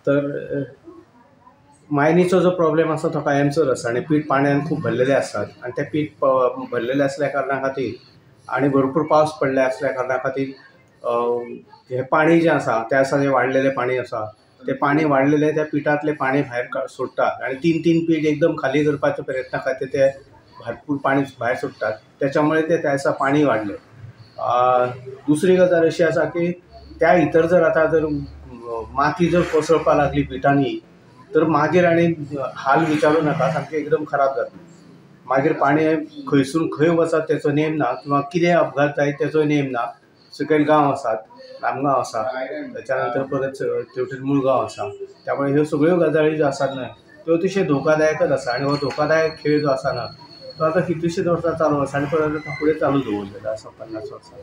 तर मायनीचो जो प्रॉब्लेम आसा तो कायमचोच आसा आनी पीठ पाण्यान खूब भरलेलें आसतात आनी तें पीठ भरलेलें असल्या कारणा खातीर आनी भरपूर पावस पडले असल्या कारणा खातीर हें पाणी जें आसा तें आसा जें वाडलेलें पाणी आसा तें पाणी वाडलेलें त्या पिठांतलें पाणी भायर सोडटात आनी तीन तीन पीठ एकदम खाली करपाच्या प्रयत्ना खातीर ते भरपूर पाणी भायर सोडटात त्याच्यामुळे ते त्याचं पाणी वाडलें. दुसरी गजाल अशी आसा की त्या भितर जर आतां जर माती जर कोसळपाक लागली पिठांनी तर मागीर आनी हाल विचारूं नाका, सामकें एकदम खराब जातलें. मागीर पाणी खंयसून खंय वचत तेचो नेम ना किंवा कितें अपघात जायत तेचो नेम ना. सकयल गांव आसात, रामगांव आसा, त्याच्या नंतर परत तेवटेन मुळगांव आसा. त्यामुळे ह्यो सगळ्यो गजाली ज्यो आसात न्हय त्यो अतिशय धोकादायकच आसा आनी हो धोकादायक खेळ जो आसा ना तो आतां कितलींशींच वर्सां चालू आसा आनी परत फुडें चालू दवरलेलो आसा 50 वर्सां.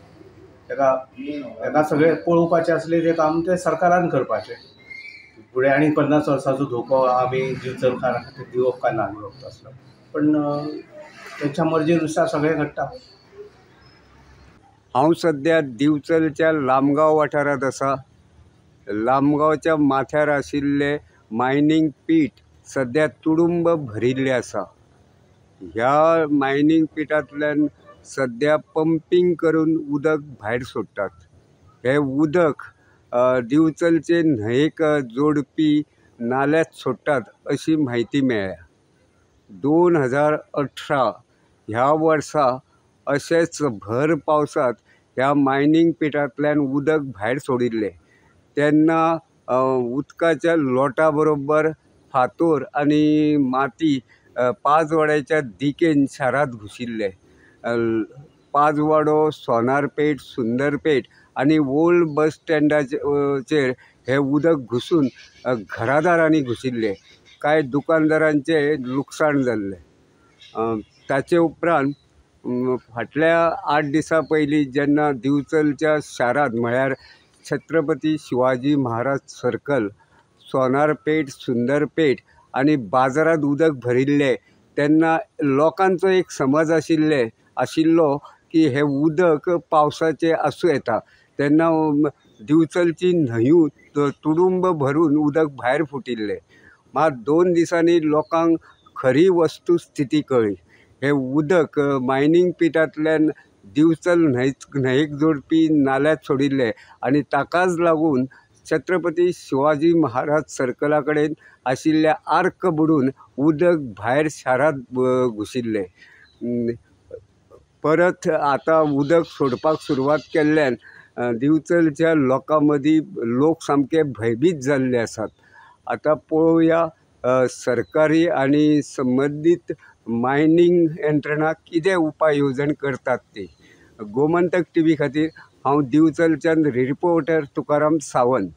हेका सगळें पळोवपाचें असलें जें काम तें सरकारान करपाचें. फुडें आनी 50 वर्सांचो धोको आमी दिवचलकारां खातीर दिवप काय ना दिवप तसलो. पण तेंच्या मर्जीनुसार सगळें घडटा. हांव सद्या दिवचलच्या लामगांव वाठारांत आसा. लामगांवच्या माथ्यार आशिल्ले मायनींग पीठ सद्या तुडुंब भरिल्लें आसा. ह्या मायनींग पिठांतल्यान सद्या पंपींग करून उदक भायर सोडटात. हे उदक दिवचलचे न्हंयेक जोडपी नाल्यांत सोडटात अशी म्हायती मेळ्ळ्या. 2018 ह्या वर्सा अशेंच भर पावसांत ह्या मायनींग पिठांतल्यान उदक भायर सोडिल्लें तेन्ना उदकाच्या लोटा बरोबर फातर आनी माती पांचवाड्याच्या दिकेन शारांत घुशिल्ले. पांचवाडो, सोनारपेट, सुंदरपेट आनी ओल्ड बस स्टँडाचेर हे उदक घुसून घरादारांनी घुशिल्लें. कांय दुकानदारांचें लुकसाण जाल्लें. ताचे उपरांत फाटल्या 8 दिसां पयलीं जेन्ना दिवचलच्या शारांत म्हळ्यार छत्रपती शिवाजी महाराज सर्कल, सोनारपेट, सुंदरपेट आनी बाजारांत उदक भरिल्लें तेन्ना लोकांचो एक समज आशिल्लो की हे उदक पावसाचें आसूं येता तेन्ना दिवचलची न्हंयूं तुडुंब भरून उदक भायर फुटिल्लें. मात 2 दिसांनी लोकांक खरी वस्तुस्थिती कळ्ळी. हे उदक मायनींग पिठांतल्यान दिवचल न्हंयेक जोडपी नाल्यांत सोडिल्लें आनी ताकाच लागून छत्रपती शिवाजी महाराज सर्कला कडेन आशिल्ल्या आर्क बुडून उदक भायर शारांत घुशिल्लें. परत आतां उदक सोडपाक सुरवात केल्ल्यान दिवचलच्या लोकां मदीं लोक सामके भयभीत जाल्ले आसात. आतां पळोवया सरकारी आनी संबंदीत मायनींग यंत्रणा कितें उपाय येवजण करतात ती. गोमंतक TV खातीर हांव दिवचलच्यान रिपोर्टर तुकाराम सावंत.